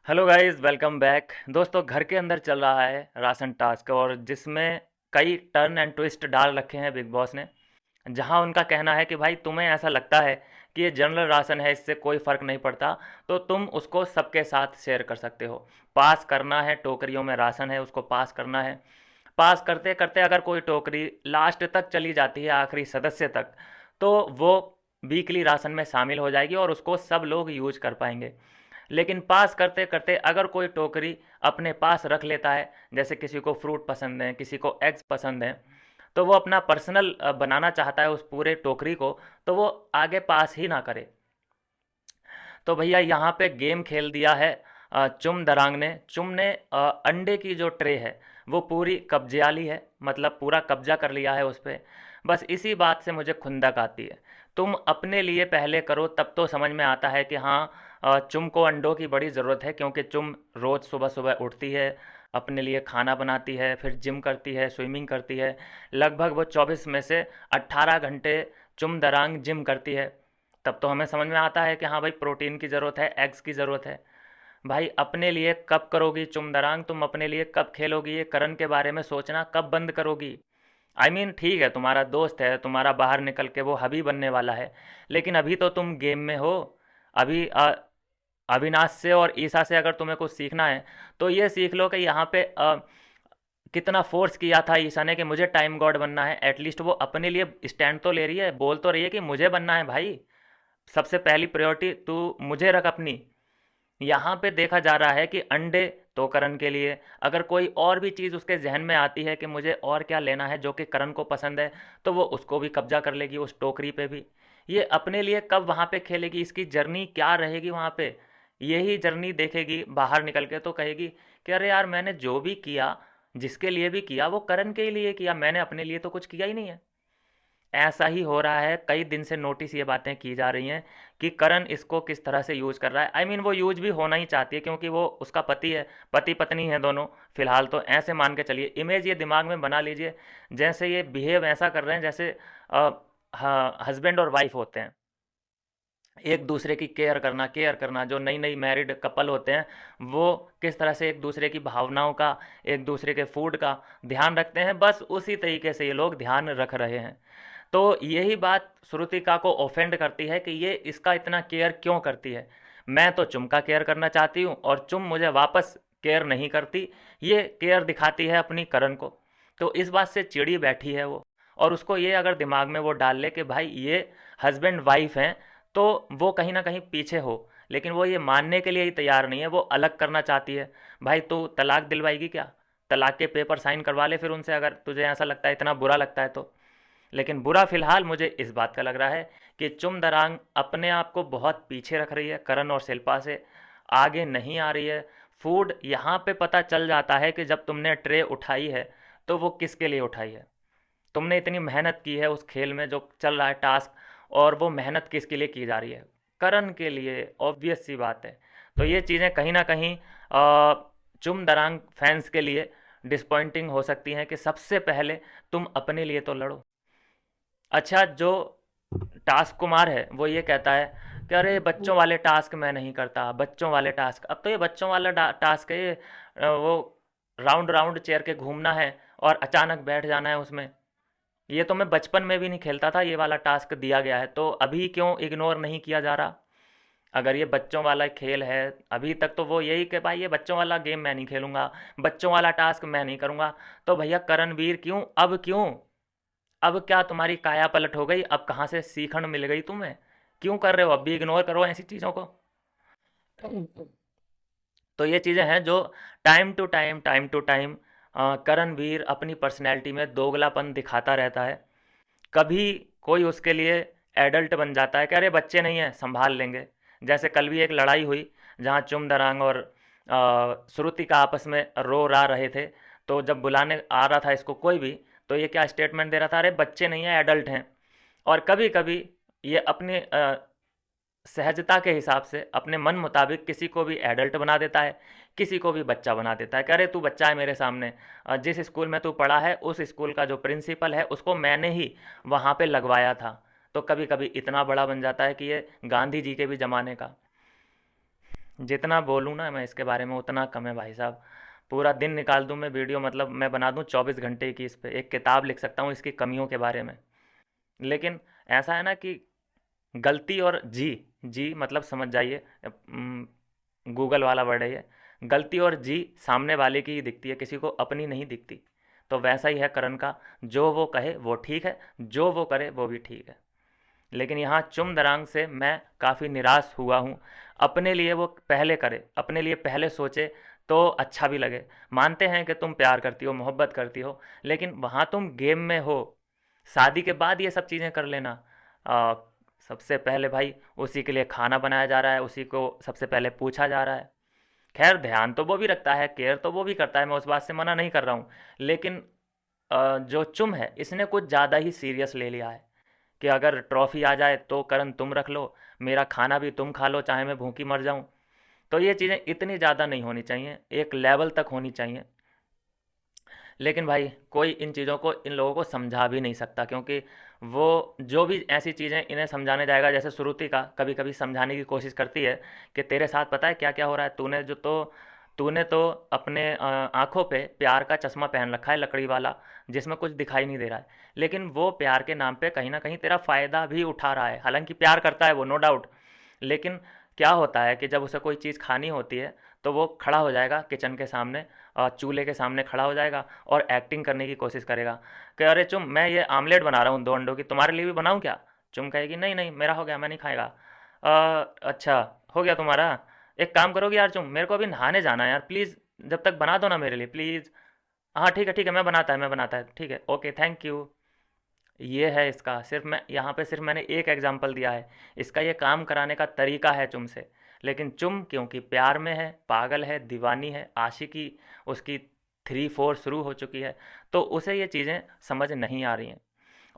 Hello guys, welcome back. दोस्तों, घर के अंदर चल रहा है राशन टास्क और जिसमें कई टर्न एंड ट्विस्ट डाल रखे हैं बिग बॉस ने। जहां उनका कहना है कि भाई तुम्हें ऐसा लगता है कि ये जनरल राशन है, इससे कोई फ़र्क नहीं पड़ता, तो तुम उसको सबके साथ शेयर कर सकते हो। पास करना है, टोकरियों में राशन है उसको पास करना है। पास करते करते अगर कोई टोकरी लास्ट तक चली जाती है, आखिरी सदस्य तक, तो वो वीकली राशन में शामिल हो जाएगी और उसको सब लोग यूज कर पाएंगे। लेकिन पास करते करते अगर कोई टोकरी अपने पास रख लेता है, जैसे किसी को फ्रूट पसंद है, किसी को एग्स पसंद है, तो वो अपना पर्सनल बनाना चाहता है उस पूरे टोकरी को, तो वो आगे पास ही ना करे। तो भैया यहाँ पे गेम खेल दिया है चुम दरांग ने। चुम ने अंडे की जो ट्रे है वो पूरी कब्जे वाली है, मतलब पूरा कब्जा कर लिया है उस पर। बस इसी बात से मुझे खुंदक आती है। तुम अपने लिए पहले करो, तब तो समझ में आता है कि हाँ, चुम को अंडों की बड़ी ज़रूरत है, क्योंकि चुम रोज़ सुबह सुबह उठती है, अपने लिए खाना बनाती है, फिर जिम करती है, स्विमिंग करती है। लगभग वो 24 में से 18 घंटे चुम दरांग जिम करती है। तब तो हमें समझ में आता है कि हाँ भाई, प्रोटीन की ज़रूरत है, एग्स की ज़रूरत है। भाई अपने लिए कब करोगी चुमदरांग, तुम अपने लिए कब खेलोगी? ये करण के बारे में सोचना कब बंद करोगी? आई मीन ठीक है, तुम्हारा दोस्त है, तुम्हारा बाहर निकल के वो हबी बनने वाला है, लेकिन अभी तो तुम गेम में हो। अभी अविनाश से और ईसा से अगर तुम्हें कुछ सीखना है तो ये सीख लो कि यहाँ पे कितना फोर्स किया था ईसा ने कि मुझे टाइम गॉड बनना है। एटलीस्ट वो अपने लिए स्टैंड तो ले रही है, बोल तो रही है कि मुझे बनना है भाई। सबसे पहली प्रायोरिटी तू मुझे रख अपनी। यहाँ पे देखा जा रहा है कि अंडे तो करण के लिए, अगर कोई और भी चीज़ उसके जहन में आती है कि मुझे और क्या लेना है जो कि करण को पसंद है, तो वो उसको भी कब्जा कर लेगी उस टोकरी पे भी। ये अपने लिए कब वहाँ पे खेलेगी, इसकी जर्नी क्या रहेगी वहाँ पे? यही जर्नी देखेगी बाहर निकल के तो कहेगी कि अरे यार, मैंने जो भी किया, जिसके लिए भी किया, वो करण के लिए किया, मैंने अपने लिए तो कुछ किया ही नहीं है। ऐसा ही हो रहा है, कई दिन से नोटिस ये बातें की जा रही हैं कि करण इसको किस तरह से यूज कर रहा है। आई मीन वो यूज भी होना ही चाहती है, क्योंकि वो उसका पति है, पति पत्नी है दोनों। फिलहाल तो ऐसे मान के चलिए, इमेज ये दिमाग में बना लीजिए, जैसे ये बिहेव ऐसा कर रहे हैं जैसे हस्बैंड और वाइफ होते हैं। एक दूसरे की केयर करना, जो नई नई मैरिड कपल होते हैं वो किस तरह से एक दूसरे की भावनाओं का, एक दूसरे के फूड का ध्यान रखते हैं, बस उसी तरीके से ये लोग ध्यान रख रहे हैं। तो यही बात श्रुतिका को ऑफेंड करती है कि ये इसका इतना केयर क्यों करती है। मैं तो चुम का केयर करना चाहती हूँ और चुम मुझे वापस केयर नहीं करती। ये केयर दिखाती है अपनी करण को। तो इस बात से चिड़ी बैठी है वो। और उसको ये अगर दिमाग में वो डाल ले कि भाई ये हस्बैंड वाइफ हैं, तो वो कहीं ना कहीं पीछे हो, लेकिन वो ये मानने के लिए ही तैयार नहीं है, वो अलग करना चाहती है। भाई तू तलाक दिलवाएगी क्या? तलाक के पेपर साइन करवा ले फिर उनसे, अगर तुझे ऐसा लगता है, इतना बुरा लगता है तो। लेकिन बुरा फिलहाल मुझे इस बात का लग रहा है कि चुम दरांग अपने आप को बहुत पीछे रख रही है करण और शिल्पा से, आगे नहीं आ रही है। फूड यहाँ पे पता चल जाता है कि जब तुमने ट्रे उठाई है तो वो किसके लिए उठाई है। तुमने इतनी मेहनत की है उस खेल में जो चल रहा है टास्क, और वो मेहनत किसके लिए की जा रही है? करण के लिए, ऑब्वियस सी बात है। तो ये चीज़ें कहीं ना कहीं चुम दरांग फैंस के लिए डिसपॉइंटिंग हो सकती हैं कि सबसे पहले तुम अपने लिए तो लड़ो। अच्छा, जो टास्क कुमार है वो ये कहता है कि अरे बच्चों वाले टास्क मैं नहीं करता, बच्चों वाले टास्क। अब तो ये बच्चों वाला टास्क है ये, वो राउंड राउंड चेयर के घूमना है और अचानक बैठ जाना है उसमें। ये तो मैं बचपन में भी नहीं खेलता था, ये वाला टास्क दिया गया है, तो अभी क्यों इग्नोर नहीं किया जा रहा? अगर ये बच्चों वाला खेल है, अभी तक तो वो यही कि भाई ये बच्चों वाला गेम मैं नहीं खेलूंगा, बच्चों वाला टास्क मैं नहीं करूंगा। तो भैया करणवीर क्यों, अब क्यों? अब क्या तुम्हारी काया पलट हो गई? अब कहाँ से सीखन मिल गई तुम्हें? क्यों कर रहे हो? अब भी इग्नोर करो ऐसी चीज़ों को। तो ये चीज़ें हैं जो टाइम टू टाइम करणवीर अपनी पर्सनैलिटी में दोगलापन दिखाता रहता है। कभी कोई उसके लिए एडल्ट बन जाता है कि अरे बच्चे नहीं हैं, संभाल लेंगे। जैसे कल भी एक लड़ाई हुई जहाँ चुम दरांग और श्रुति का आपस में रो रा रहे थे। तो जब बुलाने आ रहा था इसको कोई भी, तो ये क्या स्टेटमेंट दे रहा था, अरे बच्चे नहीं हैं, एडल्ट हैं। और कभी कभी ये अपने सहजता के हिसाब से अपने मन मुताबिक किसी को भी एडल्ट बना देता है, किसी को भी बच्चा बना देता है कि अरे तू बच्चा है मेरे सामने। जिस स्कूल में तू पढ़ा है उस स्कूल का जो प्रिंसिपल है उसको मैंने ही वहाँ पे लगवाया था। तो कभी कभी इतना बड़ा बन जाता है कि ये गांधी जी के भी ज़माने का। जितना बोलूँ ना मैं इसके बारे में उतना कम है भाई साहब। पूरा दिन निकाल दूँ मैं वीडियो, मतलब मैं बना दूँ 24 घंटे की, इस पे एक किताब लिख सकता हूँ इसकी कमियों के बारे में। लेकिन ऐसा है ना कि गलती और जी, जी मतलब समझ जाइए, गूगल वाला वर्ड है ये। गलती और जी सामने वाले की ही दिखती है, किसी को अपनी नहीं दिखती। तो वैसा ही है करण का, जो वो कहे वो ठीक है, जो वो करे वो भी ठीक है। लेकिन यहाँ चुम दरांग से मैं काफ़ी निराश हुआ हूँ। अपने लिए वो पहले करे, अपने लिए पहले सोचे, तो अच्छा भी लगे। मानते हैं कि तुम प्यार करती हो, मोहब्बत करती हो, लेकिन वहाँ तुम गेम में हो। शादी के बाद ये सब चीज़ें कर लेना। आ, सबसे पहले भाई उसी के लिए खाना बनाया जा रहा है, उसी को सबसे पहले पूछा जा रहा है। खैर ध्यान तो वो भी रखता है, केयर तो वो भी करता है, मैं उस बात से मना नहीं कर रहा हूँ। लेकिन जो चुम है इसने कुछ ज़्यादा ही सीरियस ले लिया है कि अगर ट्रॉफी आ जाए तो करण तुम रख लो, मेरा खाना भी तुम खा लो चाहे मैं भूखी मर जाऊं। तो ये चीज़ें इतनी ज़्यादा नहीं होनी चाहिए, एक लेवल तक होनी चाहिए। लेकिन भाई कोई इन चीज़ों को इन लोगों को समझा भी नहीं सकता, क्योंकि वो जो भी ऐसी चीज़ें इन्हें समझाने जाएगा, जैसे श्रुति का कभी कभी समझाने की कोशिश करती है कि तेरे साथ पता है क्या क्या हो रहा है, तूने तो अपने आंखों पे प्यार का चश्मा पहन रखा है लकड़ी वाला, जिसमें कुछ दिखाई नहीं दे रहा है। लेकिन वो प्यार के नाम पे कहीं ना कहीं तेरा फ़ायदा भी उठा रहा है, हालांकि प्यार करता है वो, नो डाउट। लेकिन क्या होता है कि जब उसे कोई चीज़ खानी होती है तो वो खड़ा हो जाएगा किचन के सामने, चूल्हे के सामने खड़ा हो जाएगा और एक्टिंग करने की कोशिश करेगा कि अरे चुम मैं ये आमलेट बना रहा हूँ 2 अंडों की, तुम्हारे लिए भी बनाऊँ क्या? चुम कहेगी नहीं नहीं मेरा हो गया, मैं नहीं खाएगा। अच्छा, हो गया तुम्हारा? एक काम करोगे यार चुम, मेरे को अभी नहाने जाना है यार, प्लीज़ जब तक बना दो ना मेरे लिए प्लीज़। हाँ ठीक है, मैं बनाता है, ठीक है, ओके थैंक यू। ये है इसका, सिर्फ मैं यहाँ पे सिर्फ मैंने एक एग्जांपल दिया है, इसका ये काम कराने का तरीका है चुम से। लेकिन चुम क्योंकि प्यार में है, पागल है, दीवानी है, आशिकी उसकी 3-4 शुरू हो चुकी है, तो उसे ये चीज़ें समझ नहीं आ रही हैं।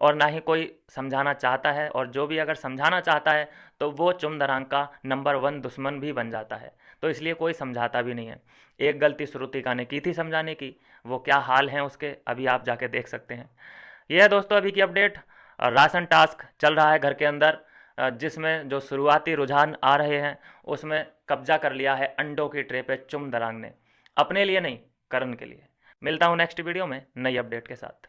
और ना ही कोई समझाना चाहता है, और जो भी अगर समझाना चाहता है तो वो चुम दरांग का नंबर 1 दुश्मन भी बन जाता है। तो इसलिए कोई समझाता भी नहीं है। एक गलती श्रुतिका ने की थी समझाने की, वो क्या हाल हैं उसके अभी आप जाके देख सकते हैं। ये है दोस्तों अभी की अपडेट। राशन टास्क चल रहा है घर के अंदर, जिसमें जो शुरुआती रुझान आ रहे हैं उसमें कब्जा कर लिया है अंडों की ट्रे पे चुम दरांग ने, अपने लिए नहीं, करण के लिए। मिलता हूँ नेक्स्ट वीडियो में नई अपडेट के साथ।